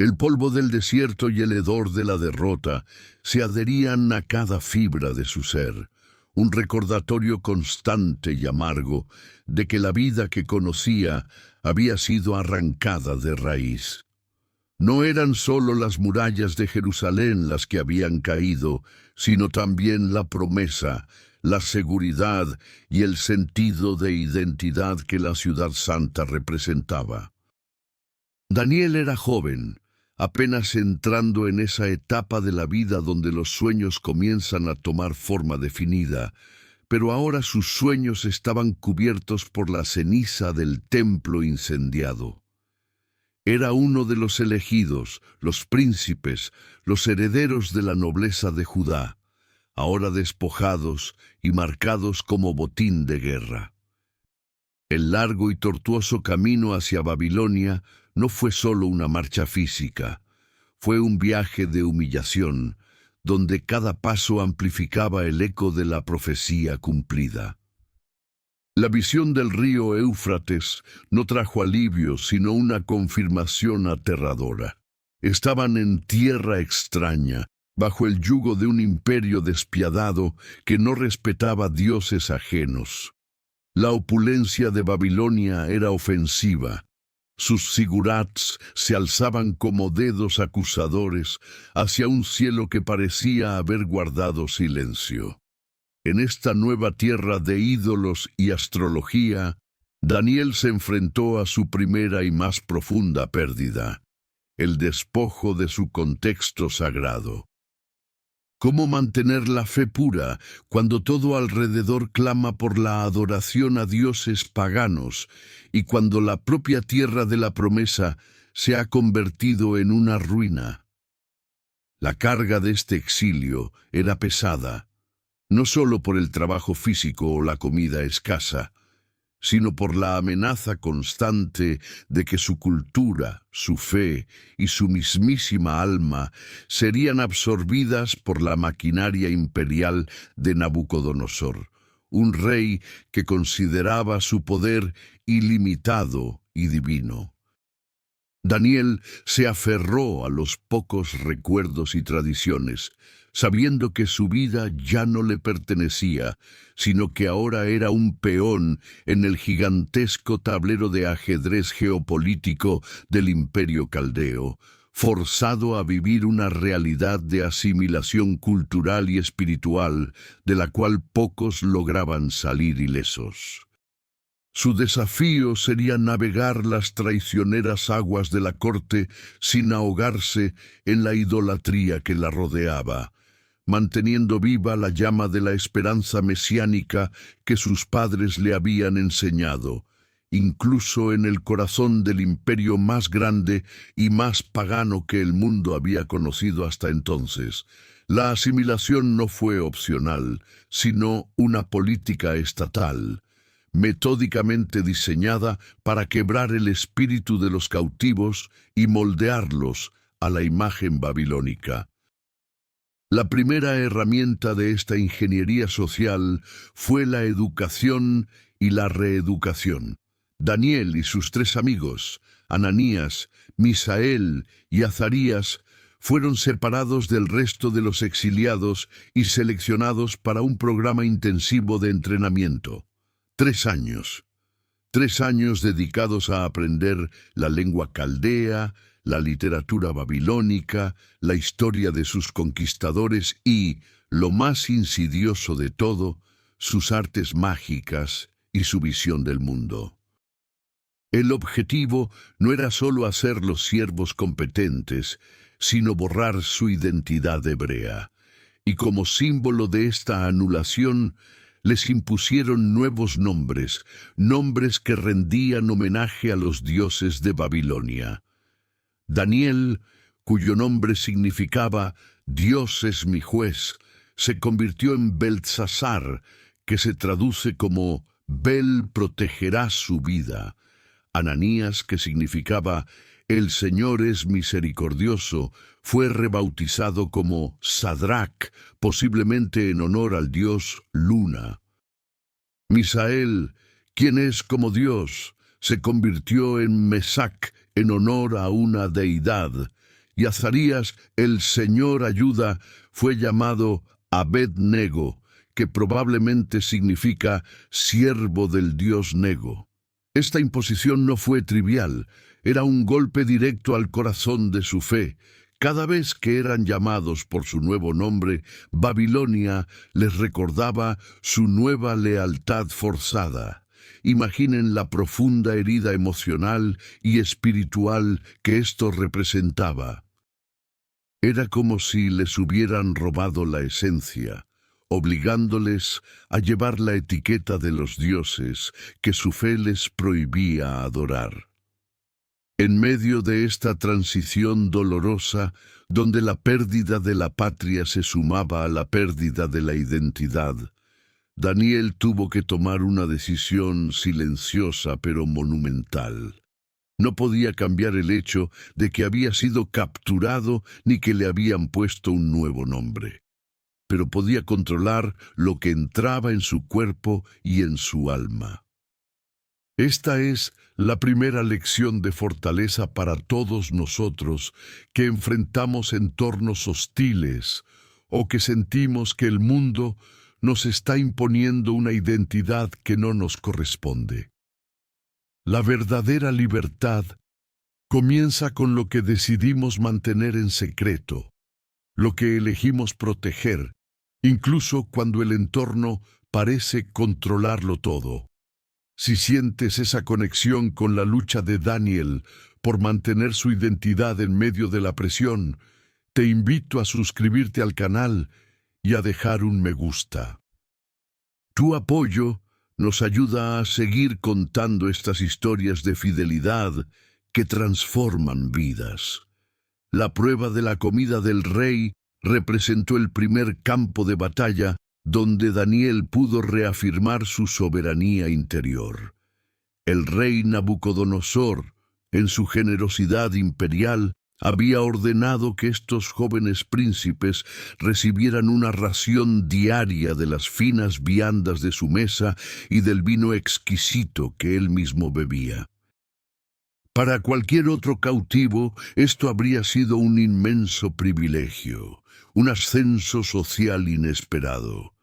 El polvo del desierto y el hedor de la derrota se adherían a cada fibra de su ser, un recordatorio constante y amargo de que la vida que conocía había sido arrancada de raíz. No eran solo las murallas de Jerusalén las que habían caído, sino también la promesa, la seguridad y el sentido de identidad que la ciudad santa representaba. Daniel era joven, apenas entrando en esa etapa de la vida donde los sueños comienzan a tomar forma definida, pero ahora sus sueños estaban cubiertos por la ceniza del templo incendiado. Era uno de los elegidos, los príncipes, los herederos de la nobleza de Judá, ahora despojados y marcados como botín de guerra. El largo y tortuoso camino hacia Babilonia no fue solo una marcha física, fue un viaje de humillación, donde cada paso amplificaba el eco de la profecía cumplida. La visión del río Éufrates no trajo alivio, sino una confirmación aterradora. Estaban en tierra extraña, bajo el yugo de un imperio despiadado que no respetaba dioses ajenos. La opulencia de Babilonia era ofensiva. Sus zigurats se alzaban como dedos acusadores hacia un cielo que parecía haber guardado silencio. En esta nueva tierra de ídolos y astrología, Daniel se enfrentó a su primera y más profunda pérdida, el despojo de su contexto sagrado. ¿Cómo mantener la fe pura cuando todo alrededor clama por la adoración a dioses paganos y cuando la propia tierra de la promesa se ha convertido en una ruina? La carga de este exilio era pesada, no solo por el trabajo físico o la comida escasa, sino por la amenaza constante de que su cultura, su fe y su mismísima alma serían absorbidas por la maquinaria imperial de Nabucodonosor, un rey que consideraba su poder ilimitado y divino. Daniel se aferró a los pocos recuerdos y tradiciones, sabiendo que su vida ya no le pertenecía, sino que ahora era un peón en el gigantesco tablero de ajedrez geopolítico del Imperio Caldeo, forzado a vivir una realidad de asimilación cultural y espiritual de la cual pocos lograban salir ilesos. Su desafío sería navegar las traicioneras aguas de la corte sin ahogarse en la idolatría que la rodeaba, manteniendo viva la llama de la esperanza mesiánica que sus padres le habían enseñado, incluso en el corazón del imperio más grande y más pagano que el mundo había conocido hasta entonces. La asimilación no fue opcional, sino una política estatal, metódicamente diseñada para quebrar el espíritu de los cautivos y moldearlos a la imagen babilónica. La primera herramienta de esta ingeniería social fue la educación y la reeducación. Daniel y sus tres amigos, Ananías, Misael y Azarías, fueron separados del resto de los exiliados y seleccionados para un programa intensivo de entrenamiento. 3 años. 3 años dedicados a aprender la lengua caldea, la literatura babilónica, la historia de sus conquistadores y, lo más insidioso de todo, sus artes mágicas y su visión del mundo. El objetivo no era solo hacerlos siervos competentes, sino borrar su identidad hebrea. Y como símbolo de esta anulación, les impusieron nuevos nombres, nombres que rendían homenaje a los dioses de Babilonia. Daniel, cuyo nombre significaba «Dios es mi juez», se convirtió en Beltsasar, que se traduce como «Bel protegerá su vida». Ananías, que significaba «El Señor es misericordioso», fue rebautizado como Sadrach, posiblemente en honor al dios Luna. Misael, quien es como Dios, se convirtió en Mesac en honor a una deidad, y Azarías, el Señor ayuda, fue llamado Abed-Nego, que probablemente significa siervo del dios Nego. Esta imposición no fue trivial, era un golpe directo al corazón de su fe. Cada vez que eran llamados por su nuevo nombre, Babilonia les recordaba su nueva lealtad forzada. Imaginen la profunda herida emocional y espiritual que esto representaba. Era como si les hubieran robado la esencia, obligándoles a llevar la etiqueta de los dioses que su fe les prohibía adorar. En medio de esta transición dolorosa, donde la pérdida de la patria se sumaba a la pérdida de la identidad, Daniel tuvo que tomar una decisión silenciosa pero monumental. No podía cambiar el hecho de que había sido capturado ni que le habían puesto un nuevo nombre, pero podía controlar lo que entraba en su cuerpo y en su alma. Esta es la primera lección de fortaleza para todos nosotros que enfrentamos entornos hostiles o que sentimos que el mundo nos está imponiendo una identidad que no nos corresponde. La verdadera libertad comienza con lo que decidimos mantener en secreto, lo que elegimos proteger, incluso cuando el entorno parece controlarlo todo. Si sientes esa conexión con la lucha de Daniel por mantener su identidad en medio de la presión, te invito a suscribirte al canal y a dejar un me gusta. Tu apoyo nos ayuda a seguir contando estas historias de fidelidad que transforman vidas. La prueba de la comida del rey representó el primer campo de batalla donde Daniel pudo reafirmar su soberanía interior. El rey Nabucodonosor, en su generosidad imperial, había ordenado que estos jóvenes príncipes recibieran una ración diaria de las finas viandas de su mesa y del vino exquisito que él mismo bebía. Para cualquier otro cautivo, esto habría sido un inmenso privilegio, un ascenso social inesperado.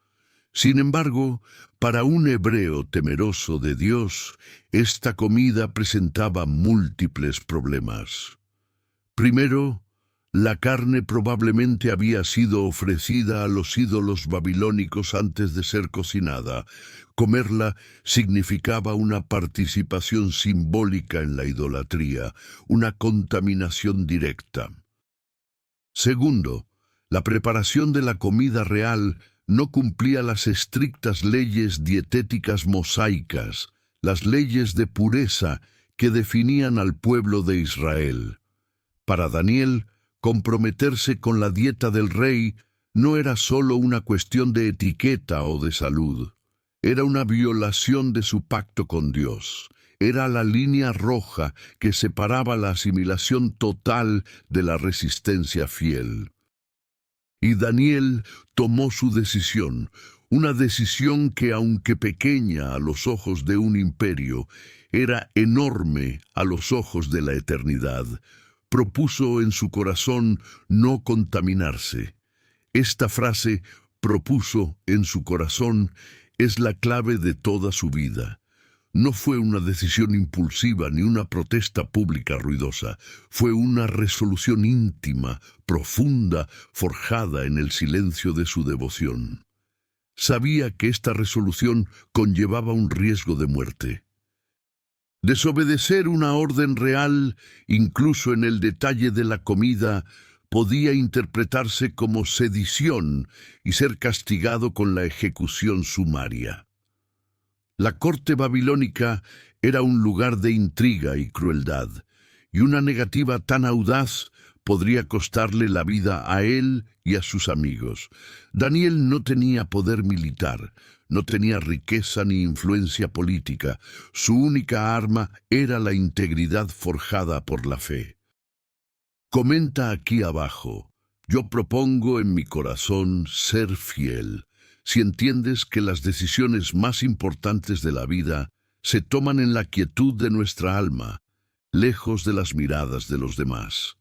Sin embargo, para un hebreo temeroso de Dios, esta comida presentaba múltiples problemas. Primero, la carne probablemente había sido ofrecida a los ídolos babilónicos antes de ser cocinada. Comerla significaba una participación simbólica en la idolatría, una contaminación directa. Segundo, la preparación de la comida real no cumplía las estrictas leyes dietéticas mosaicas, las leyes de pureza que definían al pueblo de Israel. Para Daniel, comprometerse con la dieta del rey no era solo una cuestión de etiqueta o de salud. Era una violación de su pacto con Dios. Era la línea roja que separaba la asimilación total de la resistencia fiel. Y Daniel tomó su decisión, una decisión que, aunque pequeña a los ojos de un imperio, era enorme a los ojos de la eternidad. Propuso en su corazón no contaminarse. Esta frase, propuso en su corazón, es la clave de toda su vida. No fue una decisión impulsiva ni una protesta pública ruidosa. Fue una resolución íntima, profunda, forjada en el silencio de su devoción. Sabía que esta resolución conllevaba un riesgo de muerte. Desobedecer una orden real, incluso en el detalle de la comida, podía interpretarse como sedición y ser castigado con la ejecución sumaria. La corte babilónica era un lugar de intriga y crueldad, y una negativa tan audaz podría costarle la vida a él y a sus amigos. Daniel no tenía poder militar, no tenía riqueza ni influencia política. Su única arma era la integridad forjada por la fe. Comenta aquí abajo: yo propongo en mi corazón ser fiel. Si entiendes que las decisiones más importantes de la vida se toman en la quietud de nuestra alma, lejos de las miradas de los demás.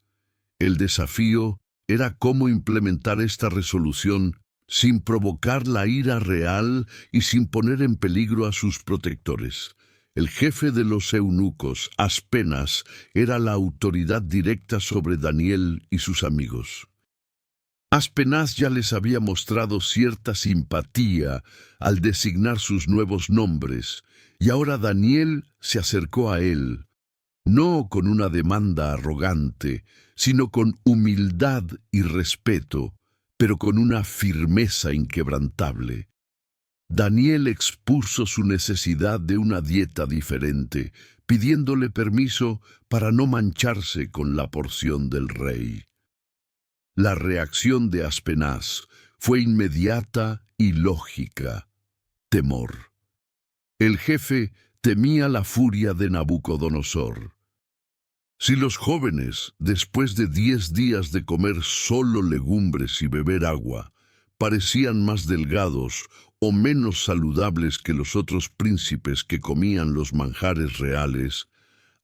El desafío era cómo implementar esta resolución sin provocar la ira real y sin poner en peligro a sus protectores. El jefe de los eunucos, Aspenaz, era la autoridad directa sobre Daniel y sus amigos. Aspenaz ya les había mostrado cierta simpatía al designar sus nuevos nombres, y ahora Daniel se acercó a él, no con una demanda arrogante, sino con humildad y respeto, pero con una firmeza inquebrantable. Daniel expuso su necesidad de una dieta diferente, pidiéndole permiso para no mancharse con la porción del rey. La reacción de Aspenaz fue inmediata y lógica: temor. El jefe temía la furia de Nabucodonosor. Si los jóvenes, después de 10 días de comer solo legumbres y beber agua, parecían más delgados o menos saludables que los otros príncipes que comían los manjares reales,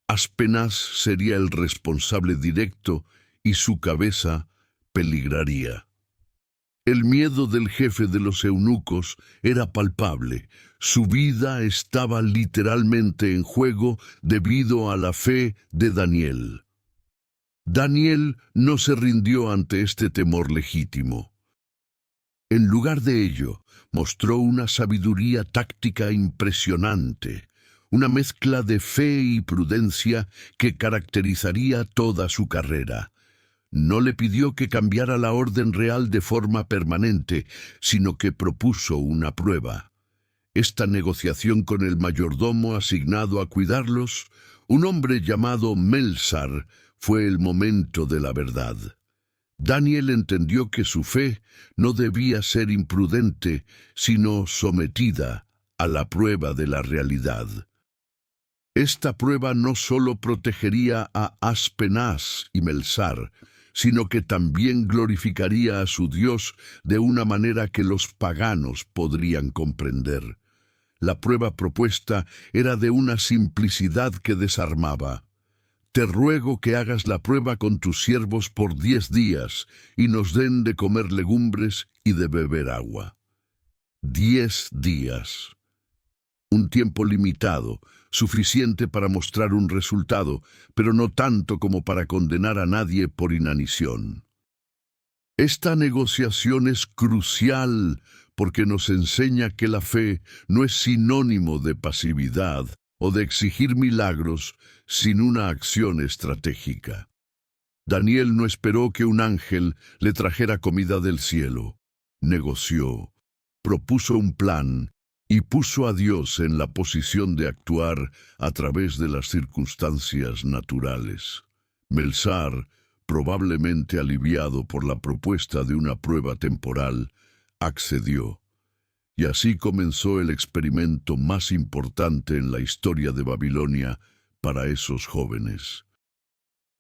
Aspenaz sería el responsable directo y su cabeza peligraría. El miedo del jefe de los eunucos era palpable. Su vida estaba literalmente en juego debido a la fe de Daniel. Daniel no se rindió ante este temor legítimo. En lugar de ello, mostró una sabiduría táctica impresionante, una mezcla de fe y prudencia que caracterizaría toda su carrera. No le pidió que cambiara la orden real de forma permanente, sino que propuso una prueba. Esta negociación con el mayordomo asignado a cuidarlos, un hombre llamado Melsar, fue el momento de la verdad. Daniel entendió que su fe no debía ser imprudente, sino sometida a la prueba de la realidad. Esta prueba no solo protegería a Aspenaz y Melsar, sino que también glorificaría a su Dios de una manera que los paganos podrían comprender. La prueba propuesta era de una simplicidad que desarmaba. Te ruego que hagas la prueba con tus siervos por 10 días y nos den de comer legumbres y de beber agua. 10 días. Un tiempo limitado, suficiente para mostrar un resultado, pero no tanto como para condenar a nadie por inanición. Esta negociación es crucial porque nos enseña que la fe no es sinónimo de pasividad o de exigir milagros sin una acción estratégica. Daniel no esperó que un ángel le trajera comida del cielo. Negoció, propuso un plan y puso a Dios en la posición de actuar a través de las circunstancias naturales. Melsar, probablemente aliviado por la propuesta de una prueba temporal, accedió. Y así comenzó el experimento más importante en la historia de Babilonia para esos jóvenes.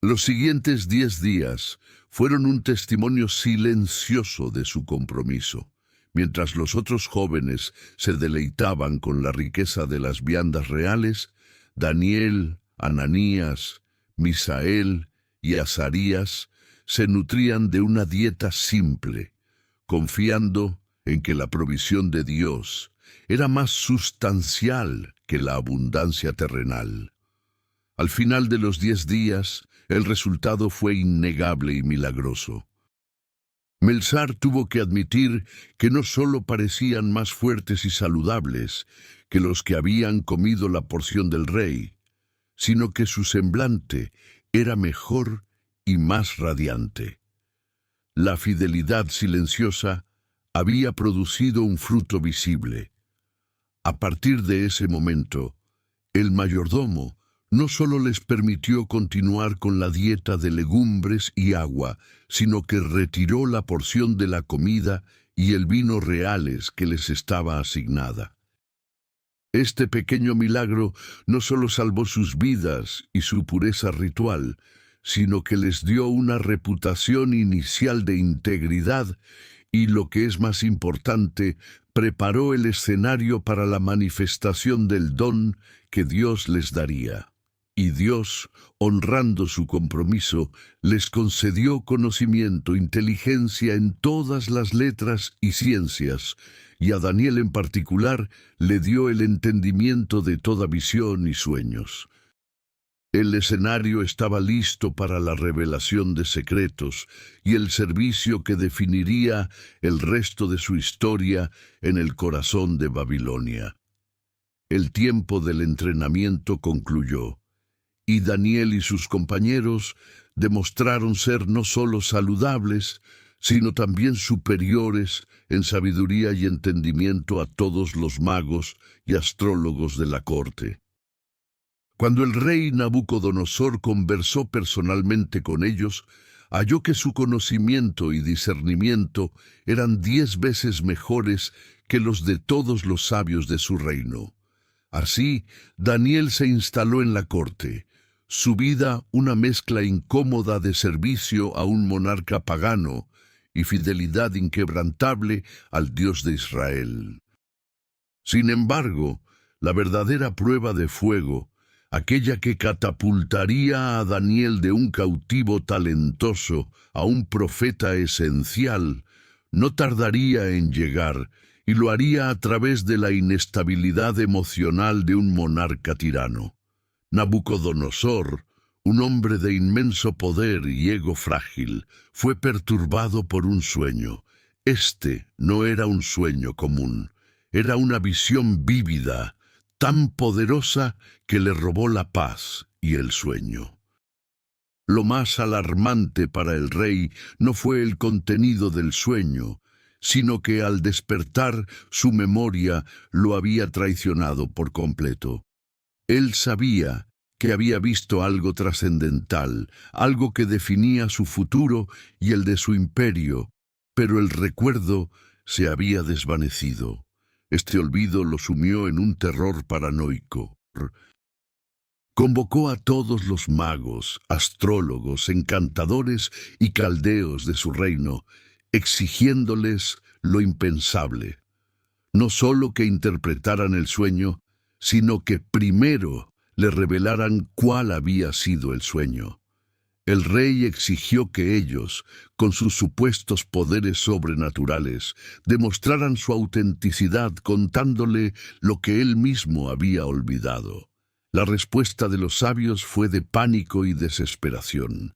Los siguientes 10 días fueron un testimonio silencioso de su compromiso. Mientras los otros jóvenes se deleitaban con la riqueza de las viandas reales, Daniel, Ananías, Misael y Azarías se nutrían de una dieta simple, confiando en que la provisión de Dios era más sustancial que la abundancia terrenal. Al final de los 10 días, el resultado fue innegable y milagroso. Melsar tuvo que admitir que no solo parecían más fuertes y saludables que los que habían comido la porción del rey, sino que su semblante era mejor y más radiante. La fidelidad silenciosa había producido un fruto visible. A partir de ese momento, el mayordomo no solo les permitió continuar con la dieta de legumbres y agua, sino que retiró la porción de la comida y el vino reales que les estaba asignada. Este pequeño milagro no solo salvó sus vidas y su pureza ritual, sino que les dio una reputación inicial de integridad y, lo que es más importante, preparó el escenario para la manifestación del don que Dios les daría. Y Dios, honrando su compromiso, les concedió conocimiento, inteligencia en todas las letras y ciencias, y a Daniel en particular le dio el entendimiento de toda visión y sueños. El escenario estaba listo para la revelación de secretos y el servicio que definiría el resto de su historia en el corazón de Babilonia. El tiempo del entrenamiento concluyó, y Daniel y sus compañeros demostraron ser no solo saludables, sino también superiores en sabiduría y entendimiento a todos los magos y astrólogos de la corte. Cuando el rey Nabucodonosor conversó personalmente con ellos, halló que su conocimiento y discernimiento eran 10 veces mejores que los de todos los sabios de su reino. Así, Daniel se instaló en la corte, su vida una mezcla incómoda de servicio a un monarca pagano y fidelidad inquebrantable al Dios de Israel. Sin embargo, la verdadera prueba de fuego, aquella que catapultaría a Daniel de un cautivo talentoso a un profeta esencial, no tardaría en llegar, y lo haría a través de la inestabilidad emocional de un monarca tirano. Nabucodonosor, un hombre de inmenso poder y ego frágil, fue perturbado por un sueño. Este no era un sueño común, era una visión vívida, tan poderosa que le robó la paz y el sueño. Lo más alarmante para el rey no fue el contenido del sueño, sino que al despertar su memoria lo había traicionado por completo. Él sabía que había visto algo trascendental, algo que definía su futuro y el de su imperio, pero el recuerdo se había desvanecido. Este olvido lo sumió en un terror paranoico. Convocó a todos los magos, astrólogos, encantadores y caldeos de su reino, exigiéndoles lo impensable. No solo que interpretaran el sueño, sino que primero le revelaran cuál había sido el sueño. El rey exigió que ellos, con sus supuestos poderes sobrenaturales, demostraran su autenticidad contándole lo que él mismo había olvidado. La respuesta de los sabios fue de pánico y desesperación.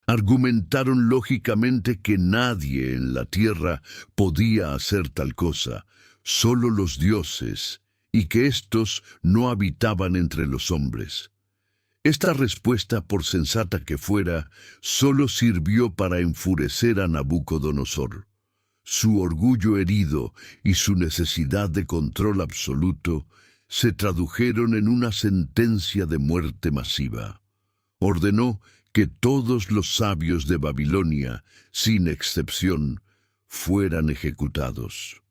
Argumentaron lógicamente que nadie en la tierra podía hacer tal cosa, solo los dioses, y que éstos no habitaban entre los hombres. Esta respuesta, por sensata que fuera, solo sirvió para enfurecer a Nabucodonosor. Su orgullo herido y su necesidad de control absoluto se tradujeron en una sentencia de muerte masiva. Ordenó que todos los sabios de Babilonia, sin excepción, fueran ejecutados.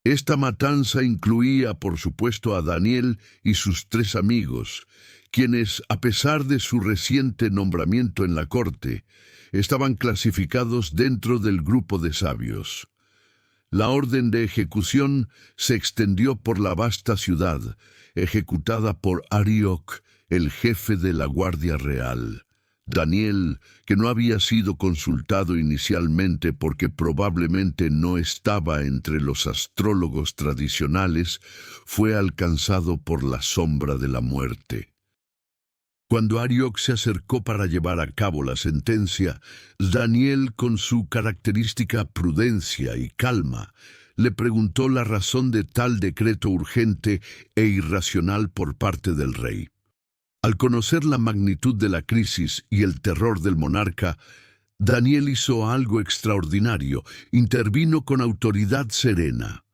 Esta matanza incluía, por supuesto, a Daniel y sus 3 amigos, quienes, a pesar de su reciente nombramiento en la corte, estaban clasificados dentro del grupo de sabios. La orden de ejecución se extendió por la vasta ciudad, ejecutada por Arioc, el jefe de la Guardia Real. Daniel, que no había sido consultado inicialmente porque probablemente no estaba entre los astrólogos tradicionales, fue alcanzado por la sombra de la muerte. Cuando Arioc se acercó para llevar a cabo la sentencia, Daniel, con su característica prudencia y calma, le preguntó la razón de tal decreto urgente e irracional por parte del rey. Al conocer la magnitud de la crisis y el terror del monarca, Daniel hizo algo extraordinario, intervino con autoridad serena.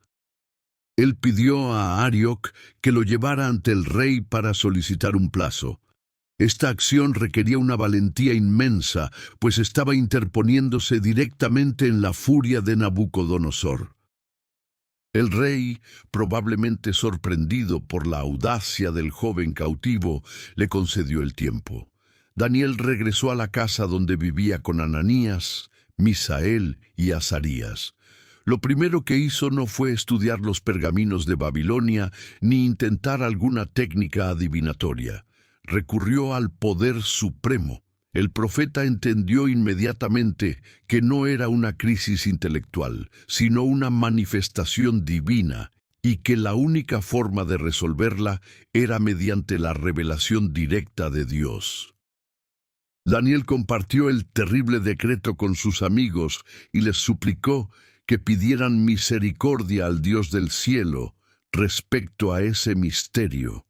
Él pidió a Arioc que lo llevara ante el rey para solicitar un plazo. Esta acción requería una valentía inmensa, pues estaba interponiéndose directamente en la furia de Nabucodonosor. El rey, probablemente sorprendido por la audacia del joven cautivo, le concedió el tiempo. Daniel regresó a la casa donde vivía con Ananías, Misael y Azarías. Lo primero que hizo no fue estudiar los pergaminos de Babilonia ni intentar alguna técnica adivinatoria. recurrió al poder supremo. El profeta entendió inmediatamente que no era una crisis intelectual, sino una manifestación divina, y que la única forma de resolverla era mediante la revelación directa de Dios. Daniel compartió el terrible decreto con sus amigos y les suplicó que pidieran misericordia al Dios del cielo respecto a ese misterio,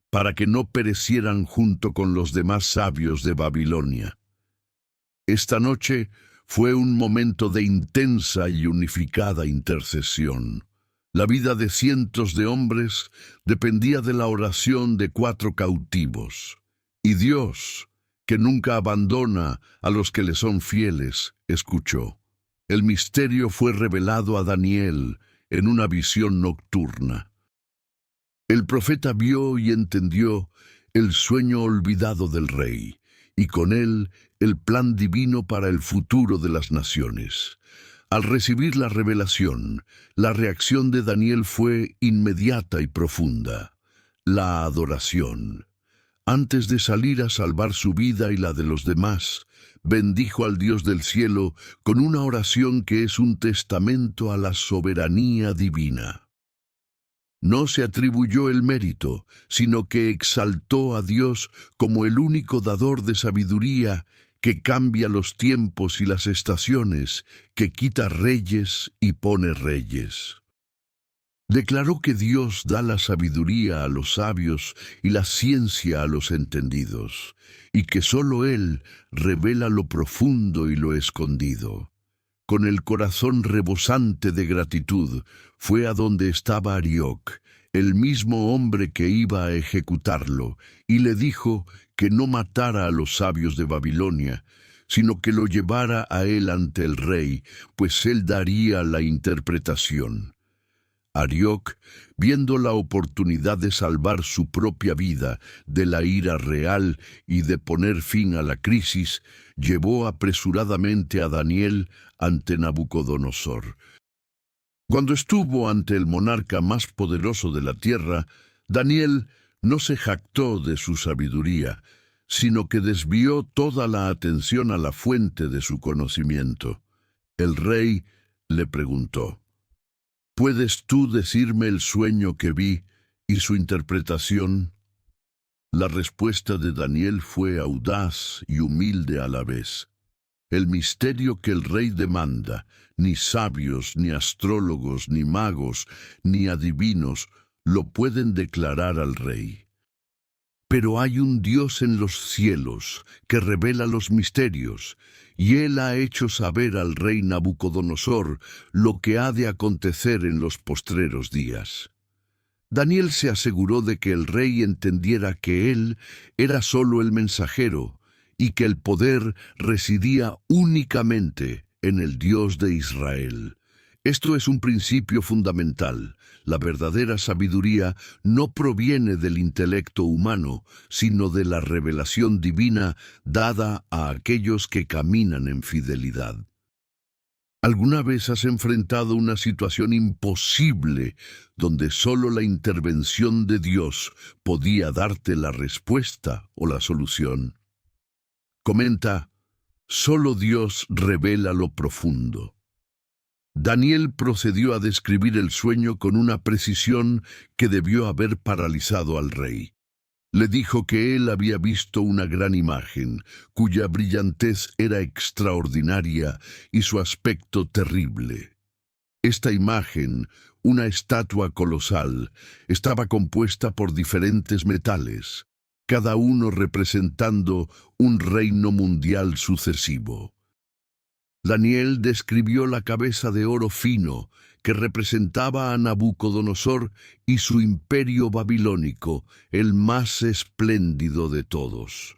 para que no perecieran junto con los demás sabios de Babilonia. Esta noche fue un momento de intensa y unificada intercesión. La vida de cientos de hombres dependía de la oración de 4 cautivos. Y Dios, que nunca abandona a los que le son fieles, escuchó. El misterio fue revelado a Daniel en una visión nocturna. El profeta vio y entendió el sueño olvidado del rey, y con él el plan divino para el futuro de las naciones. Al recibir la revelación, la reacción de Daniel fue inmediata y profunda: la adoración. Antes de salir a salvar su vida y la de los demás, bendijo al Dios del cielo con una oración que es un testamento a la soberanía divina. No se atribuyó el mérito, sino que exaltó a Dios como el único dador de sabiduría que cambia los tiempos y las estaciones, que quita reyes y pone reyes. Declaró que Dios da la sabiduría a los sabios y la ciencia a los entendidos, y que sólo Él revela lo profundo y lo escondido. Con el corazón rebosante de gratitud, fue a donde estaba Arioc, el mismo hombre que iba a ejecutarlo, y le dijo que no matara a los sabios de Babilonia, sino que lo llevara a él ante el rey, pues él daría la interpretación. Arioc, viendo la oportunidad de salvar su propia vida de la ira real y de poner fin a la crisis, llevó apresuradamente a Daniel ante Nabucodonosor. Cuando estuvo ante el monarca más poderoso de la tierra, Daniel no se jactó de su sabiduría, sino que desvió toda la atención a la fuente de su conocimiento. El rey le preguntó: ¿Puedes tú decirme el sueño que vi y su interpretación? La respuesta de Daniel fue audaz y humilde a la vez. El misterio que el rey demanda, ni sabios, ni astrólogos, ni magos, ni adivinos lo pueden declarar al rey. Pero hay un Dios en los cielos que revela los misterios, y Él ha hecho saber al rey Nabucodonosor lo que ha de acontecer en los postreros días. Daniel se aseguró de que el rey entendiera que él era solo el mensajero, y que el poder residía únicamente en el Dios de Israel. Esto es un principio fundamental. La verdadera sabiduría no proviene del intelecto humano, sino de la revelación divina dada a aquellos que caminan en fidelidad. ¿Alguna vez has enfrentado una situación imposible donde solo la intervención de Dios podía darte la respuesta o la solución? Comenta: solo Dios revela lo profundo. Daniel procedió a describir el sueño con una precisión que debió haber paralizado al rey. Le dijo que él había visto una gran imagen, cuya brillantez era extraordinaria y su aspecto terrible. Esta imagen, una estatua colosal, estaba compuesta por diferentes metales, cada uno representando un reino mundial sucesivo. Daniel describió la cabeza de oro fino que representaba a Nabucodonosor y su imperio babilónico, el más espléndido de todos.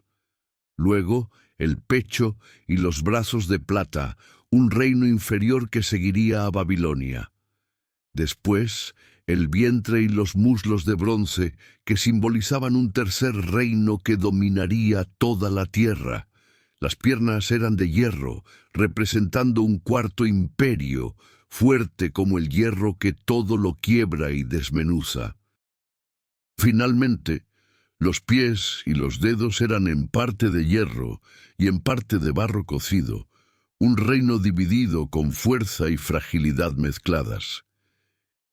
Luego, el pecho y los brazos de plata, un reino inferior que seguiría a Babilonia. Después, el vientre y los muslos de bronce, que simbolizaban un tercer reino que dominaría toda la tierra. Las piernas eran de hierro, representando un cuarto imperio, fuerte como el hierro que todo lo quiebra y desmenuza. Finalmente, Los pies y los dedos eran en parte de hierro y en parte de barro cocido, un reino dividido con fuerza y fragilidad mezcladas.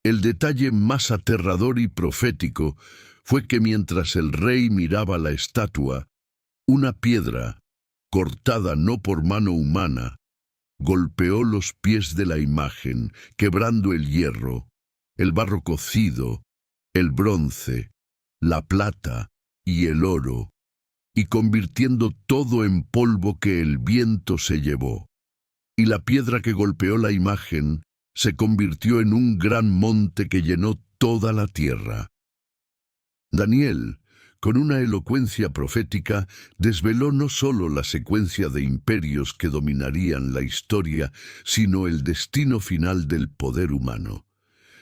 El detalle más aterrador y profético fue que mientras el rey miraba la estatua, una piedra, cortada no por mano humana, golpeó los pies de la imagen, quebrando el hierro, el barro cocido, el bronce, la plata y el oro, y convirtiendo todo en polvo que el viento se llevó. Y la piedra que golpeó la imagen se convirtió en un gran monte que llenó toda la tierra. Daniel, con una elocuencia profética, desveló no solo la secuencia de imperios que dominarían la historia, sino el destino final del poder humano.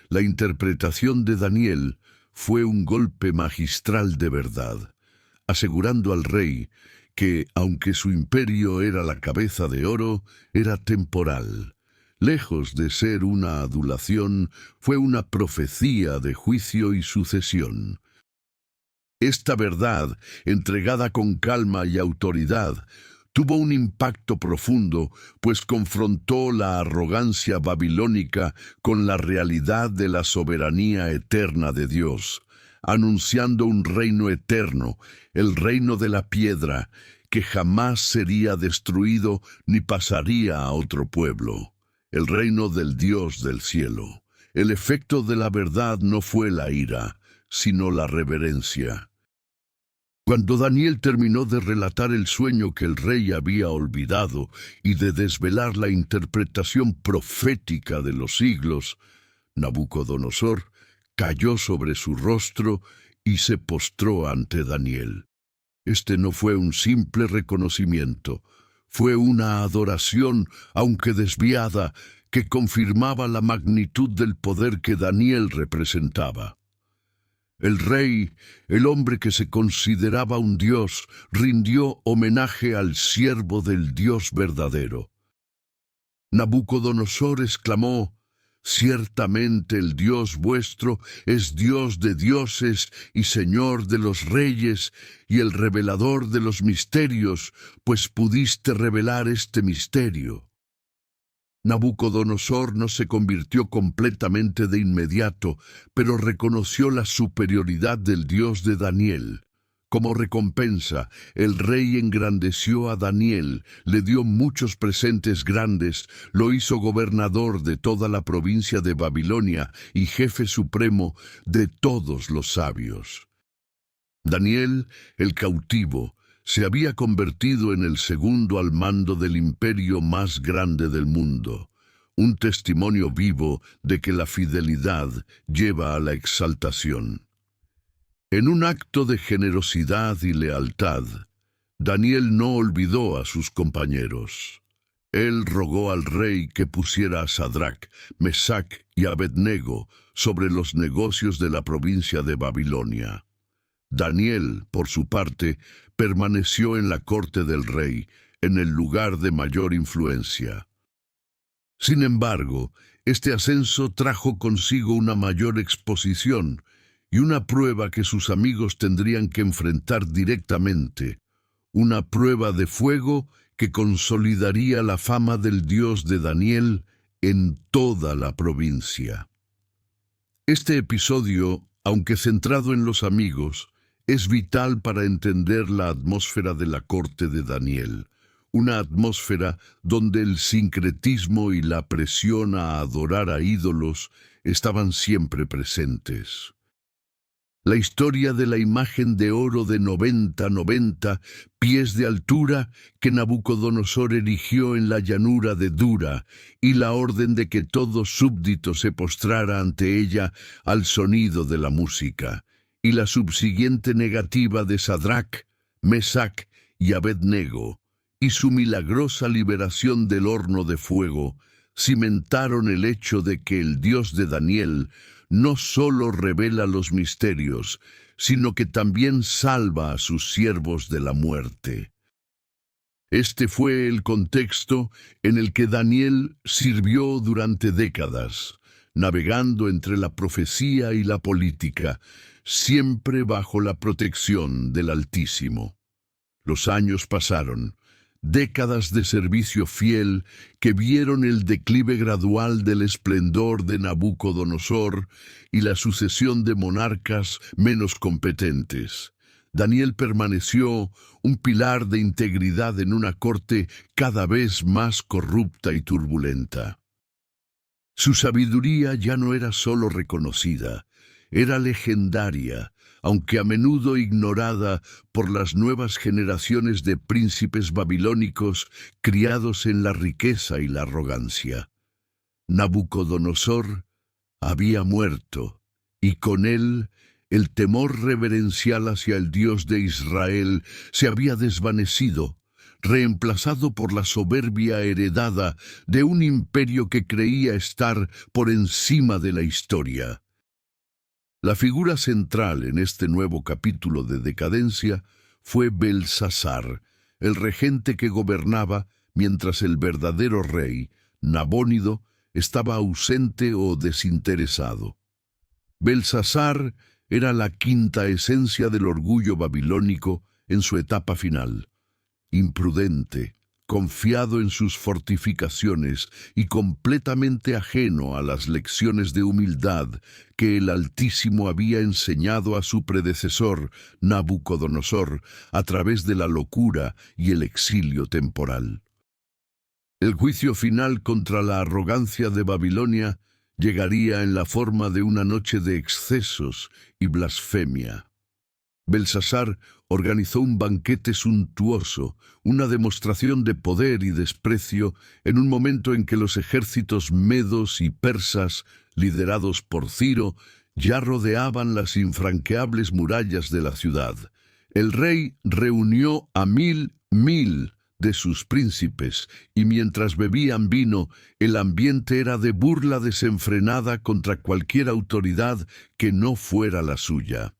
La interpretación de Daniel fue un golpe magistral de verdad, asegurando al rey que, aunque su imperio era la cabeza de oro, era temporal. Lejos de ser una adulación, fue una profecía de juicio y sucesión. Esta verdad, entregada con calma y autoridad, tuvo un impacto profundo, pues confrontó la arrogancia babilónica con la realidad de la soberanía eterna de Dios, anunciando un reino eterno, el reino de la piedra, que jamás sería destruido ni pasaría a otro pueblo, el reino del Dios del cielo. El efecto de la verdad no fue la ira, sino la reverencia. Cuando Daniel terminó de relatar el sueño que el rey había olvidado y de desvelar la interpretación profética de los siglos, Nabucodonosor cayó sobre su rostro y se postró ante Daniel. Este no fue un simple reconocimiento, fue una adoración, aunque desviada, que confirmaba la magnitud del poder que Daniel representaba. El rey, el hombre que se consideraba un dios, rindió homenaje al siervo del Dios verdadero. Nabucodonosor exclamó: «Ciertamente el Dios vuestro es Dios de dioses y Señor de los reyes y el revelador de los misterios, pues pudiste revelar este misterio». Nabucodonosor no se convirtió completamente de inmediato, pero reconoció la superioridad del Dios de Daniel. Como recompensa, el rey engrandeció a Daniel, le dio muchos presentes grandes, lo hizo gobernador de toda la provincia de Babilonia y jefe supremo de todos los sabios. Daniel, el cautivo, se había convertido en el segundo al mando del imperio más grande del mundo, un testimonio vivo de que la fidelidad lleva a la exaltación. En un acto de generosidad y lealtad, Daniel no olvidó a sus compañeros. Él rogó al rey que pusiera a Sadrac, Mesac y Abednego sobre los negocios de la provincia de Babilonia. Daniel, por su parte, permaneció en la corte del rey, en el lugar de mayor influencia. Sin embargo, este ascenso trajo consigo una mayor exposición y una prueba que sus amigos tendrían que enfrentar directamente, una prueba de fuego que consolidaría la fama del Dios de Daniel en toda la provincia. Este episodio, aunque centrado en los amigos, es vital para entender la atmósfera de la corte de Daniel, una atmósfera donde el sincretismo y la presión a adorar a ídolos estaban siempre presentes. La historia de la imagen de oro de 90 pies de altura que Nabucodonosor erigió en la llanura de Dura y la orden de que todo súbdito se postrara ante ella al sonido de la música, y la subsiguiente negativa de Sadrac, Mesac y Abednego, y su milagrosa liberación del horno de fuego, cimentaron el hecho de que el Dios de Daniel no solo revela los misterios, sino que también salva a sus siervos de la muerte. Este fue el contexto en el que Daniel sirvió durante décadas, navegando entre la profecía y la política, siempre bajo la protección del Altísimo. Los años pasaron, décadas de servicio fiel que vieron el declive gradual del esplendor de Nabucodonosor y la sucesión de monarcas menos competentes. Daniel permaneció un pilar de integridad en una corte cada vez más corrupta y turbulenta. Su sabiduría ya no era solo reconocida, era legendaria, aunque a menudo ignorada por las nuevas generaciones de príncipes babilónicos criados en la riqueza y la arrogancia. Nabucodonosor había muerto, y con él el temor reverencial hacia el Dios de Israel se había desvanecido, reemplazado por la soberbia heredada de un imperio que creía estar por encima de la historia. La figura central en este nuevo capítulo de decadencia fue Belsasar, el regente que gobernaba mientras el verdadero rey, Nabónido, estaba ausente o desinteresado. Belsasar era la quinta esencia del orgullo babilónico en su etapa final. Imprudente, confiado en sus fortificaciones y completamente ajeno a las lecciones de humildad que el Altísimo había enseñado a su predecesor, Nabucodonosor, a través de la locura y el exilio temporal. El juicio final contra la arrogancia de Babilonia llegaría en la forma de una noche de excesos y blasfemia. Belsasar organizó un banquete suntuoso, una demostración de poder y desprecio en un momento en que los ejércitos medos y persas, liderados por Ciro, ya rodeaban las infranqueables murallas de la ciudad. El rey reunió a mil de sus príncipes, y mientras bebían vino, el ambiente era de burla desenfrenada contra cualquier autoridad que no fuera la suya.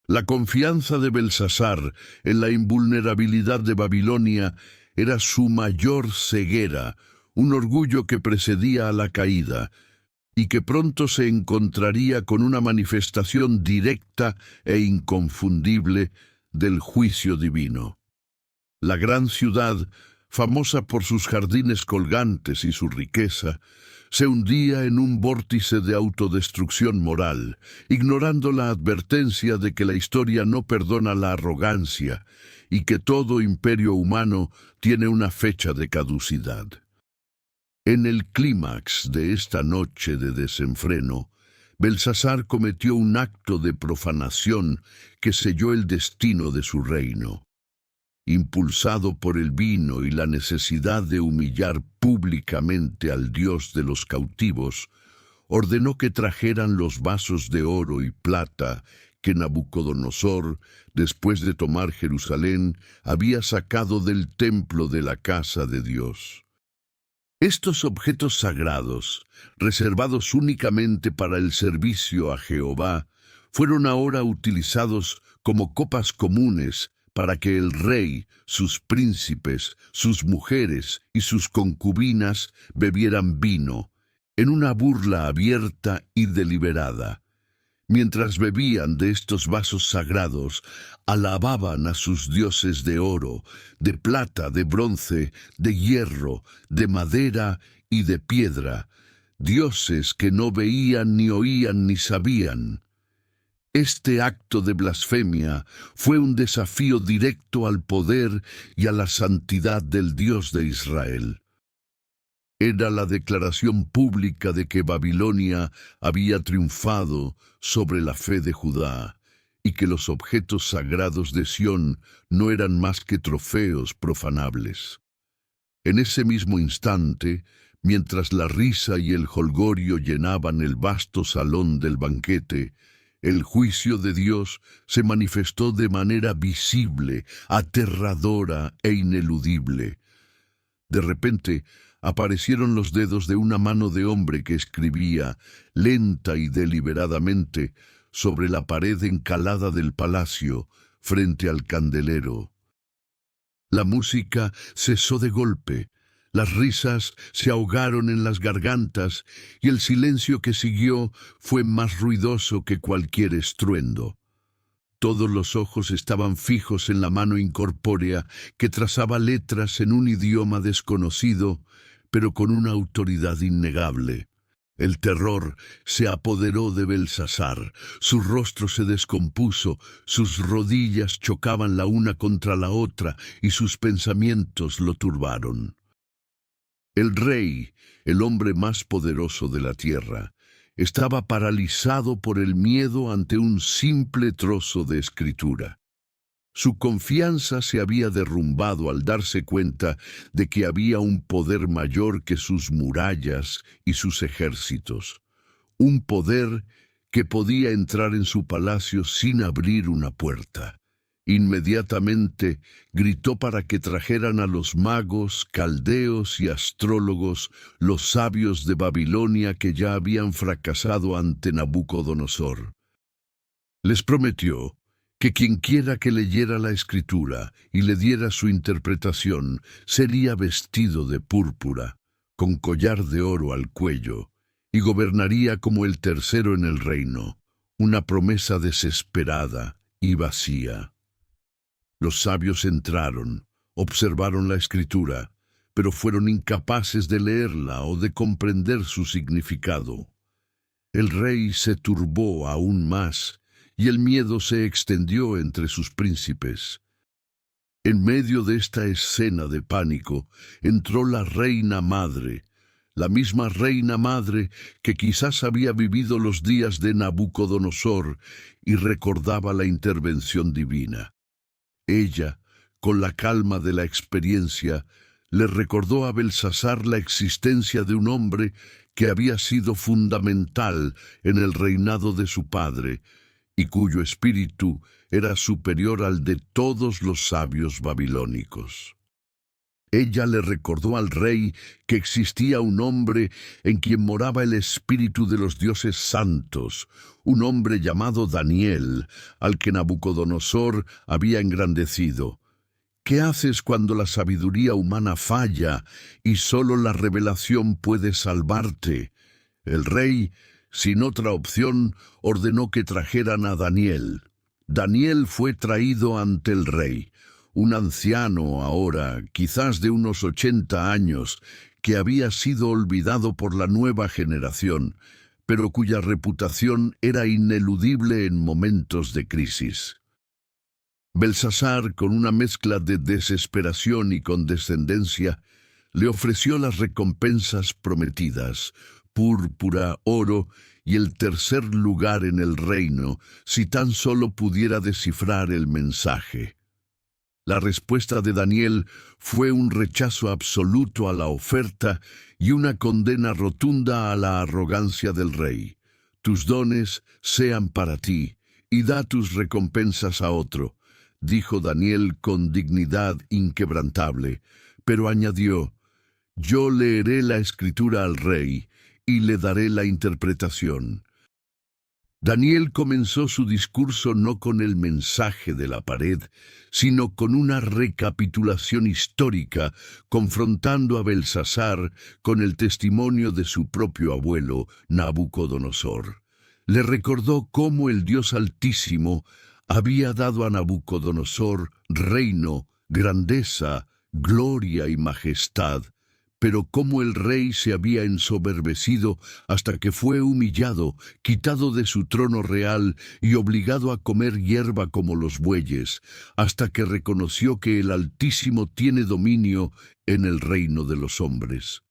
La confianza de Belsasar en la invulnerabilidad de Babilonia era su mayor ceguera, un orgullo que precedía a la caída, y que pronto se encontraría con una manifestación directa e inconfundible del juicio divino. La gran ciudad, famosa por sus jardines colgantes y su riqueza, se hundía en un vórtice de autodestrucción moral, ignorando la advertencia de que la historia no perdona la arrogancia y que todo imperio humano tiene una fecha de caducidad. En el clímax de esta noche de desenfreno, Belsasar cometió un acto de profanación que selló el destino de su reino. Impulsado por el vino y la necesidad de humillar públicamente al Dios de los cautivos, ordenó que trajeran los vasos de oro y plata que Nabucodonosor, después de tomar Jerusalén, había sacado del templo de la casa de Dios. Estos objetos sagrados, reservados únicamente para el servicio a Jehová, fueron ahora utilizados como copas comunes para que el rey, sus príncipes, sus mujeres y sus concubinas bebieran vino, en una burla abierta y deliberada. Mientras bebían de estos vasos sagrados, alababan a sus dioses de oro, de plata, de bronce, de hierro, de madera y de piedra, dioses que no veían ni oían ni sabían. Este acto de blasfemia fue un desafío directo al poder y a la santidad del Dios de Israel. Era la declaración pública de que Babilonia había triunfado sobre la fe de Judá y que los objetos sagrados de Sión no eran más que trofeos profanables. En ese mismo instante, mientras la risa y el jolgorio llenaban el vasto salón del banquete, el juicio de Dios se manifestó de manera visible, aterradora e ineludible. De repente, aparecieron los dedos de una mano de hombre que escribía, lenta y deliberadamente, sobre la pared encalada del palacio, frente al candelero. La música cesó de golpe, Las risas se ahogaron en las gargantas y el silencio que siguió fue más ruidoso que cualquier estruendo. Todos los ojos estaban fijos en la mano incorpórea que trazaba letras en un idioma desconocido, pero con una autoridad innegable. El terror se apoderó de Belsasar, su rostro se descompuso, sus rodillas chocaban la una contra la otra y sus pensamientos lo turbaron. El rey, el hombre más poderoso de la tierra, estaba paralizado por el miedo ante un simple trozo de escritura. Su confianza se había derrumbado al darse cuenta de que había un poder mayor que sus murallas y sus ejércitos. Un poder que podía entrar en su palacio sin abrir una puerta. Inmediatamente gritó para que trajeran a los magos, caldeos y astrólogos, los sabios de Babilonia que ya habían fracasado ante Nabucodonosor. Les prometió que quienquiera que leyera la escritura y le diera su interpretación sería vestido de púrpura, con collar de oro al cuello, y gobernaría como el tercero en el reino, una promesa desesperada y vacía. Los sabios entraron, observaron la escritura, pero fueron incapaces de leerla o de comprender su significado. El rey se turbó aún más, y el miedo se extendió entre sus príncipes. En medio de esta escena de pánico, entró la reina madre, la misma reina madre que quizás había vivido los días de Nabucodonosor y recordaba la intervención divina. Ella, con la calma de la experiencia, le recordó a Belsasar la existencia de un hombre que había sido fundamental en el reinado de su padre, y cuyo espíritu era superior al de todos los sabios babilónicos. Ella le recordó al rey que existía un hombre en quien moraba el espíritu de los dioses santos, un hombre llamado Daniel, al que Nabucodonosor había engrandecido. ¿Qué haces cuando la sabiduría humana falla y solo la revelación puede salvarte? El rey, sin otra opción, ordenó que trajeran a Daniel. Daniel fue traído ante el rey, un anciano ahora, quizás de unos 80 años, que había sido olvidado por la nueva generación, pero cuya reputación era ineludible en momentos de crisis. Belsasar, con una mezcla de desesperación y condescendencia, le ofreció las recompensas prometidas, púrpura, oro y el tercer lugar en el reino, si tan solo pudiera descifrar el mensaje. La respuesta de Daniel fue un rechazo absoluto a la oferta y una condena rotunda a la arrogancia del rey. Tus dones sean para ti, y da tus recompensas a otro, dijo Daniel con dignidad inquebrantable, pero añadió, yo leeré la escritura al rey y le daré la interpretación. Daniel comenzó su discurso no con el mensaje de la pared, sino con una recapitulación histórica, confrontando a Belsasar con el testimonio de su propio abuelo, Nabucodonosor. Le recordó cómo el Dios Altísimo había dado a Nabucodonosor reino, grandeza, gloria y majestad, pero cómo el rey se había ensoberbecido hasta que fue humillado, quitado de su trono real y obligado a comer hierba como los bueyes, hasta que reconoció que el Altísimo tiene dominio en el reino de los hombres.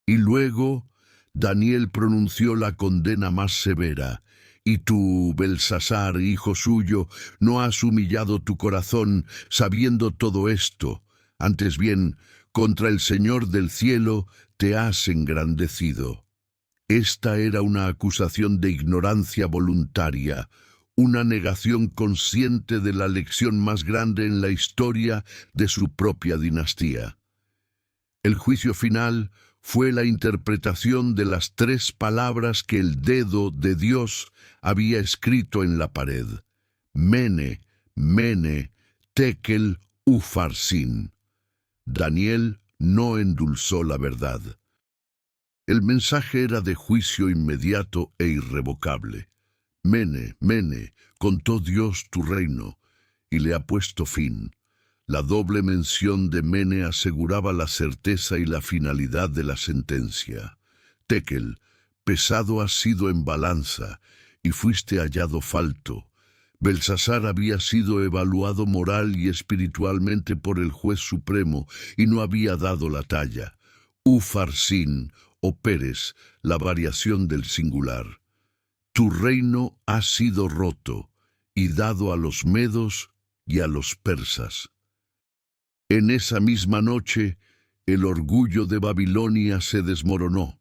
Y luego Daniel pronunció la condena más severa. Y tú, Belsasar, hijo suyo, no has humillado tu corazón sabiendo todo esto. Antes bien, contra el Señor del cielo te has engrandecido. Esta era una acusación de ignorancia voluntaria, una negación consciente de la lección más grande en la historia de su propia dinastía. El juicio final fue la interpretación de las 3 palabras que el dedo de Dios había escrito en la pared: Mene, Mene, Tekel, Ufarsin. Daniel no endulzó la verdad. El mensaje era de juicio inmediato e irrevocable. Mene, Mene, contó Dios tu reino, y le ha puesto fin. La doble mención de Mene aseguraba la certeza y la finalidad de la sentencia. Tekel, pesado has sido en balanza, y fuiste hallado falto. Belsasar había sido evaluado moral y espiritualmente por el juez supremo, y no había dado la talla. Ufarsin, o Pérez, la variación del singular. Tu reino ha sido roto, y dado a los medos y a los persas. En esa misma noche, el orgullo de Babilonia se desmoronó.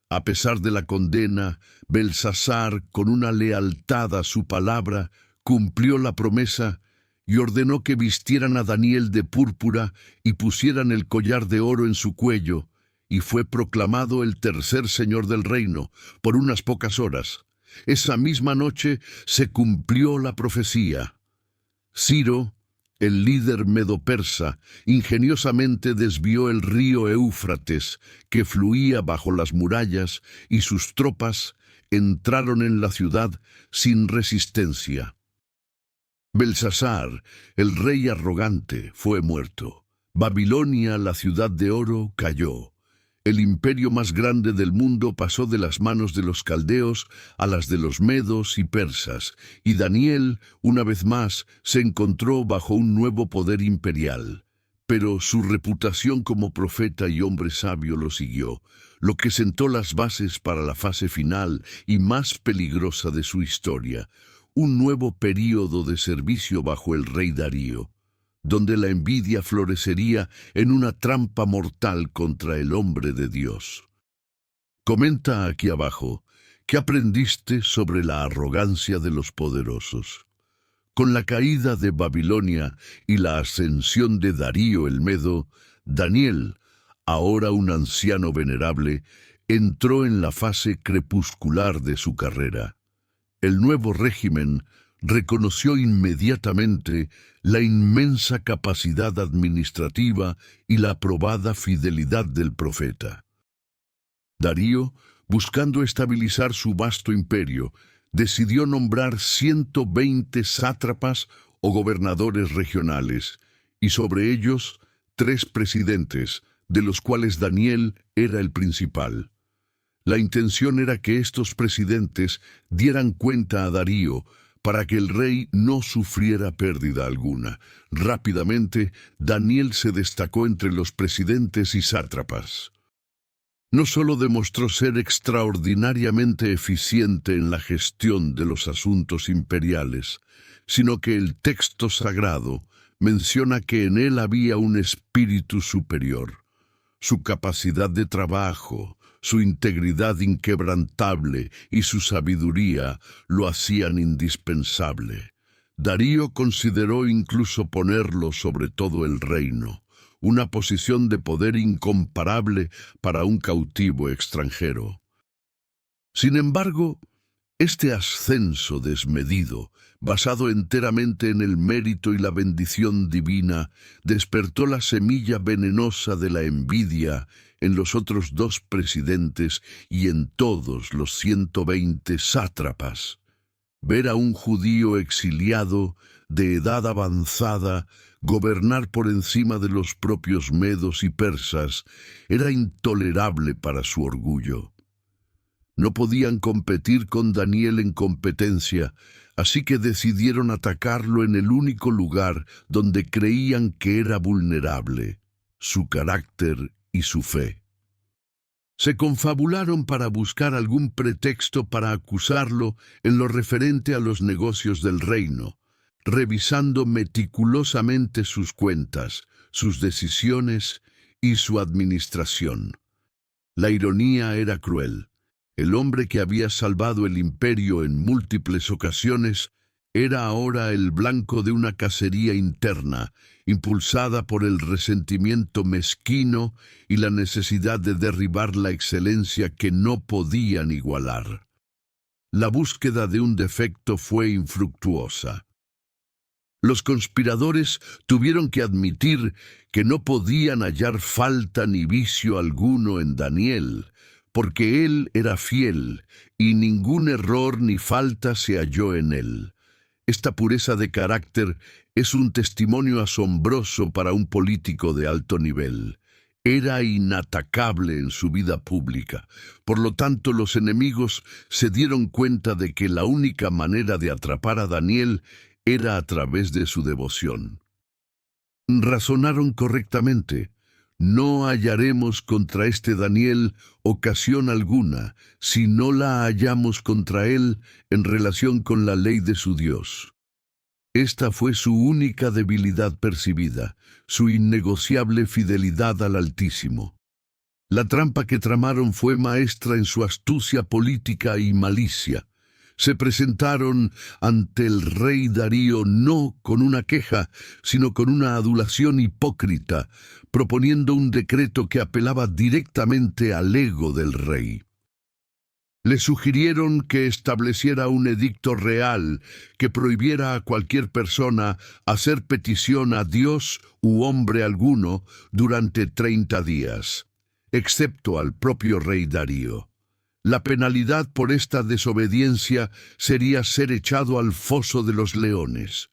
A pesar de la condena, Belsasar, con una lealtad a su palabra, cumplió la promesa y ordenó que vistieran a Daniel de púrpura y pusieran el collar de oro en su cuello, y fue proclamado el tercer señor del reino por unas pocas horas. Esa misma noche se cumplió la profecía. Ciro, el líder medo-persa, ingeniosamente desvió el río Éufrates, que fluía bajo las murallas, y sus tropas entraron en la ciudad sin resistencia. Belsasar, el rey arrogante, fue muerto. Babilonia, la ciudad de oro, cayó. El imperio más grande del mundo pasó de las manos de los caldeos a las de los medos y persas, y Daniel, una vez más, se encontró bajo un nuevo poder imperial. Pero su reputación como profeta y hombre sabio lo siguió, lo que sentó las bases para la fase final y más peligrosa de su historia, un nuevo período de servicio bajo el rey Darío, donde la envidia florecería en una trampa mortal contra el hombre de Dios. Comenta aquí abajo, ¿qué aprendiste sobre la arrogancia de los poderosos? Con la caída de Babilonia y la ascensión de Darío el Medo, Daniel, ahora un anciano venerable, entró en la fase crepuscular de su carrera. El nuevo régimen reconoció inmediatamente la inmensa capacidad administrativa y la probada fidelidad del profeta. Darío, buscando estabilizar su vasto imperio, decidió nombrar 120 sátrapas o gobernadores regionales, y sobre ellos 3 presidentes, de los cuales Daniel era el principal. La intención era que estos presidentes dieran cuenta a Darío para que el rey no sufriera pérdida alguna. Rápidamente, Daniel se destacó entre los presidentes y sátrapas. No solo demostró ser extraordinariamente eficiente en la gestión de los asuntos imperiales, sino que el texto sagrado menciona que en él había un espíritu superior. Su capacidad de trabajo, su integridad inquebrantable y su sabiduría lo hacían indispensable. Darío consideró incluso ponerlo sobre todo el reino, una posición de poder incomparable para un cautivo extranjero. Sin embargo, este ascenso desmedido, basado enteramente en el mérito y la bendición divina, despertó la semilla venenosa de la envidia en los otros 2 presidentes y en todos los 120 sátrapas. Ver a un judío exiliado, de edad avanzada, gobernar por encima de los propios medos y persas era intolerable para su orgullo. No podían competir con Daniel en competencia, así que decidieron atacarlo en el único lugar donde creían que era vulnerable, su carácter y su fe. Se confabularon para buscar algún pretexto para acusarlo en lo referente a los negocios del reino, revisando meticulosamente sus cuentas, sus decisiones y su administración. La ironía era cruel. El hombre que había salvado el imperio en múltiples ocasiones era ahora el blanco de una cacería interna, impulsada por el resentimiento mezquino y la necesidad de derribar la excelencia que no podían igualar. La búsqueda de un defecto fue infructuosa. Los conspiradores tuvieron que admitir que no podían hallar falta ni vicio alguno en Daniel, porque él era fiel, y ningún error ni falta se halló en él. Esta pureza de carácter es un testimonio asombroso para un político de alto nivel. Era inatacable en su vida pública. Por lo tanto, los enemigos se dieron cuenta de que la única manera de atrapar a Daniel era a través de su devoción. Razonaron correctamente. No hallaremos contra este Daniel ocasión alguna, si no la hallamos contra él en relación con la ley de su Dios. Esta fue su única debilidad percibida, su innegociable fidelidad al Altísimo. La trampa que tramaron fue maestra en su astucia política y malicia. Se presentaron ante el rey Darío no con una queja, sino con una adulación hipócrita, proponiendo un decreto que apelaba directamente al ego del rey. Le sugirieron que estableciera un edicto real que prohibiera a cualquier persona hacer petición a Dios u hombre alguno durante 30 días, excepto al propio rey Darío. La penalidad por esta desobediencia sería ser echado al foso de los leones.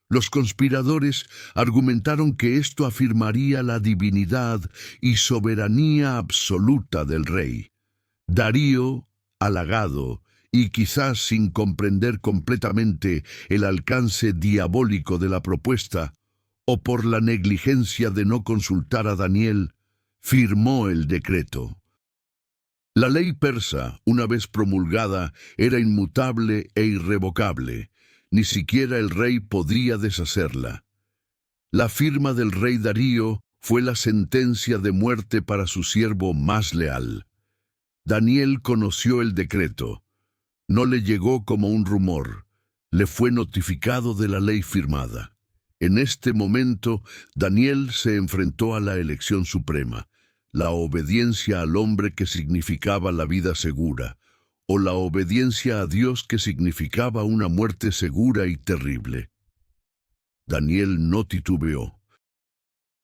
Los conspiradores argumentaron que esto afirmaría la divinidad y soberanía absoluta del rey. Darío, halagado, y quizás sin comprender completamente el alcance diabólico de la propuesta, o por la negligencia de no consultar a Daniel, firmó el decreto. La ley persa, una vez promulgada, era inmutable e irrevocable. Ni siquiera el rey podría deshacerla. La firma del rey Darío fue la sentencia de muerte para su siervo más leal. Daniel conoció el decreto. No le llegó como un rumor. Le fue notificado de la ley firmada. En este momento, Daniel se enfrentó a la elección suprema. La obediencia al hombre que significaba la vida segura, o la obediencia a Dios que significaba una muerte segura y terrible. Daniel no titubeó.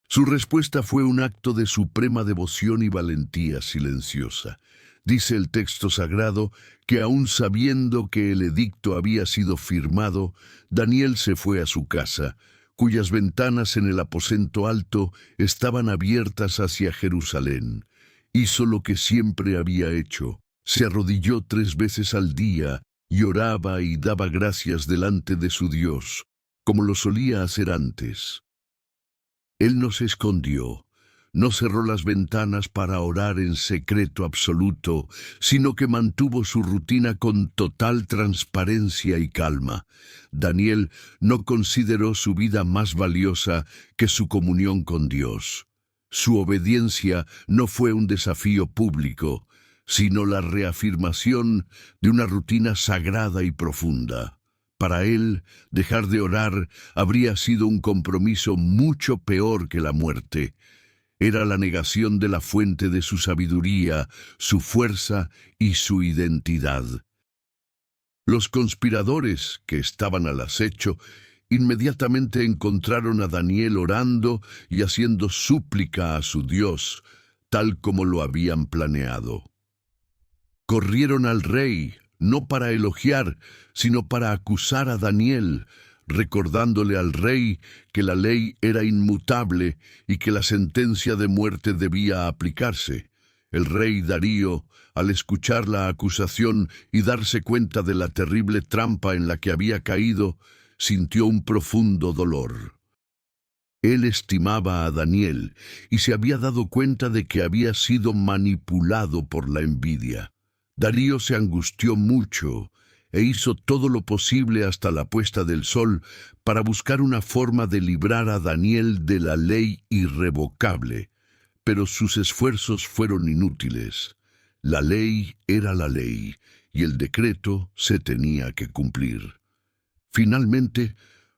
Su respuesta fue un acto de suprema devoción y valentía silenciosa. Dice el texto sagrado que aun sabiendo que el edicto había sido firmado, Daniel se fue a su casa, cuyas ventanas en el aposento alto estaban abiertas hacia Jerusalén. Hizo lo que siempre había hecho. Se arrodilló 3 veces al día y oraba y daba gracias delante de su Dios, como lo solía hacer antes. Él no se escondió, no cerró las ventanas para orar en secreto absoluto, sino que mantuvo su rutina con total transparencia y calma. Daniel no consideró su vida más valiosa que su comunión con Dios. Su obediencia no fue un desafío público, sino la reafirmación de una rutina sagrada y profunda. Para él, dejar de orar habría sido un compromiso mucho peor que la muerte. Era la negación de la fuente de su sabiduría, su fuerza y su identidad. Los conspiradores, que estaban al acecho, inmediatamente encontraron a Daniel orando y haciendo súplica a su Dios, tal como lo habían planeado. Corrieron al rey, no para elogiar, sino para acusar a Daniel, recordándole al rey que la ley era inmutable y que la sentencia de muerte debía aplicarse. El rey Darío, al escuchar la acusación y darse cuenta de la terrible trampa en la que había caído, sintió un profundo dolor. Él estimaba a Daniel y se había dado cuenta de que había sido manipulado por la envidia. Darío se angustió mucho e hizo todo lo posible hasta la puesta del sol para buscar una forma de librar a Daniel de la ley irrevocable, pero sus esfuerzos fueron inútiles. La ley era la ley y el decreto se tenía que cumplir. Finalmente,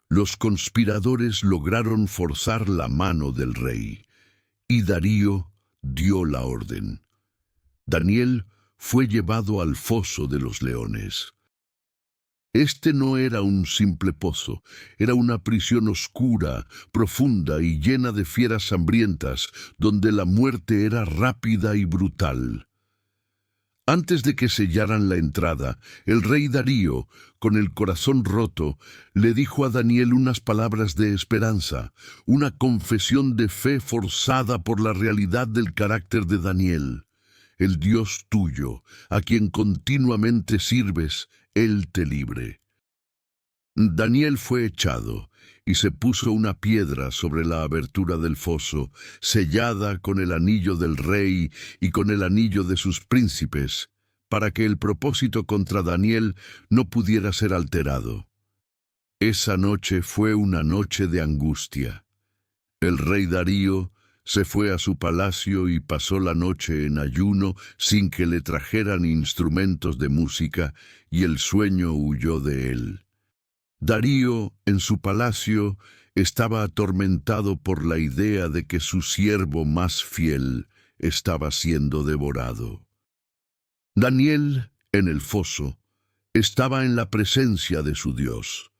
los conspiradores lograron forzar la mano del rey, y Darío dio la orden. Daniel fue llevado al foso de los leones. Este no era un simple pozo, era una prisión oscura, profunda y llena de fieras hambrientas, donde la muerte era rápida y brutal. Antes de que sellaran la entrada, el rey Darío, con el corazón roto, le dijo a Daniel unas palabras de esperanza, una confesión de fe forzada por la realidad del carácter de Daniel. El Dios tuyo, a quien continuamente sirves, Él te libre. Daniel fue echado, y se puso una piedra sobre la abertura del foso, sellada con el anillo del rey y con el anillo de sus príncipes, para que el propósito contra Daniel no pudiera ser alterado. Esa noche fue una noche de angustia. El rey Darío se fue a su palacio y pasó la noche en ayuno sin que le trajeran instrumentos de música, y el sueño huyó de él. Darío, en su palacio, estaba atormentado por la idea de que su siervo más fiel estaba siendo devorado. Daniel, en el foso, estaba en la presencia de su Dios.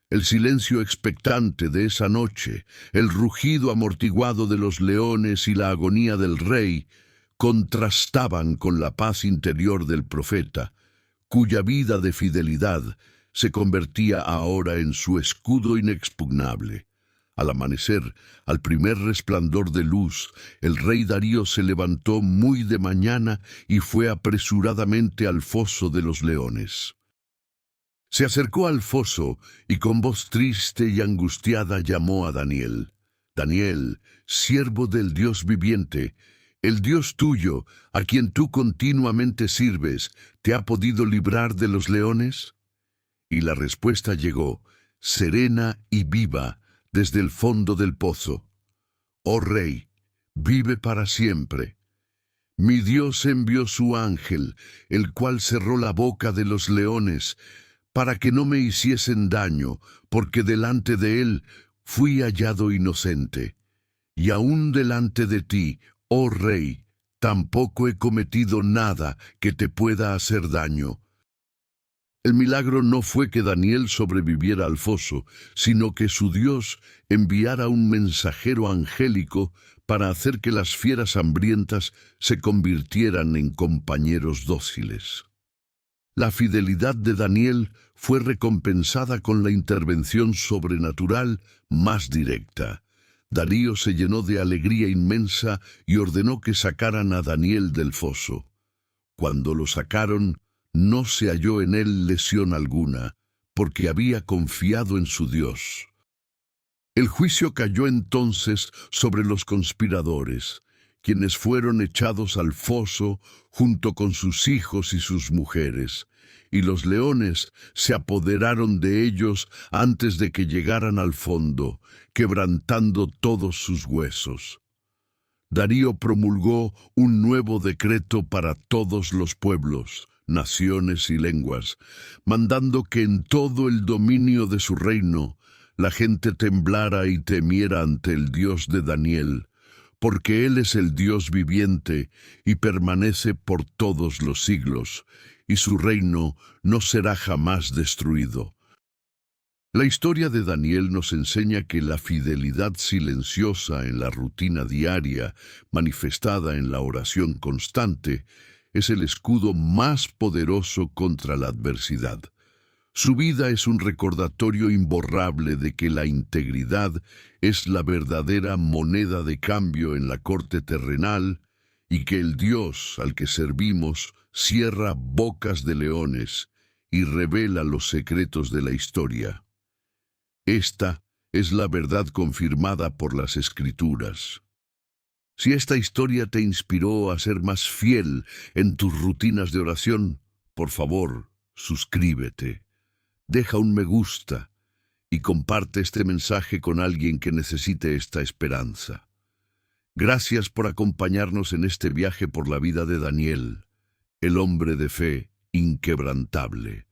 El silencio expectante de esa noche, el rugido amortiguado de los leones y la agonía del rey contrastaban con la paz interior del profeta, cuya vida de fidelidad se convertía ahora en su escudo inexpugnable. Al amanecer, al primer resplandor de luz, el rey Darío se levantó muy de mañana y fue apresuradamente al foso de los leones. Se acercó al foso y con voz triste y angustiada llamó a Daniel. Daniel, siervo del Dios viviente, el Dios tuyo, a quien tú continuamente sirves, ¿te ha podido librar de los leones? Y la respuesta llegó, serena y viva, desde el fondo del pozo. Oh Rey, vive para siempre. Mi Dios envió su ángel, el cual cerró la boca de los leones, para que no me hiciesen daño, porque delante de él fui hallado inocente. Y aún delante de ti, oh Rey, tampoco he cometido nada que te pueda hacer daño. El milagro no fue que Daniel sobreviviera al foso, sino que su Dios enviara un mensajero angélico para hacer que las fieras hambrientas se convirtieran en compañeros dóciles. La fidelidad de Daniel fue recompensada con la intervención sobrenatural más directa. Darío se llenó de alegría inmensa y ordenó que sacaran a Daniel del foso. Cuando lo sacaron, no se halló en él lesión alguna, porque había confiado en su Dios. El juicio cayó entonces sobre los conspiradores, quienes fueron echados al foso junto con sus hijos y sus mujeres, y los leones se apoderaron de ellos antes de que llegaran al fondo, quebrantando todos sus huesos. Darío promulgó un nuevo decreto para todos los pueblos, naciones y lenguas, mandando que en todo el dominio de su reino la gente temblara y temiera ante el Dios de Daniel, porque Él es el Dios viviente y permanece por todos los siglos, y su reino no será jamás destruido. La historia de Daniel nos enseña que la fidelidad silenciosa en la rutina diaria, manifestada en la oración constante, es el escudo más poderoso contra la adversidad. Su vida es un recordatorio imborrable de que la integridad es la verdadera moneda de cambio en la corte terrenal y que el Dios al que servimos cierra bocas de leones y revela los secretos de la historia. Esta es la verdad confirmada por las Escrituras. Si esta historia te inspiró a ser más fiel en tus rutinas de oración, por favor, suscríbete. Deja un me gusta y comparte este mensaje con alguien que necesite esta esperanza. Gracias por acompañarnos en este viaje por la vida de Daniel, el hombre de fe inquebrantable.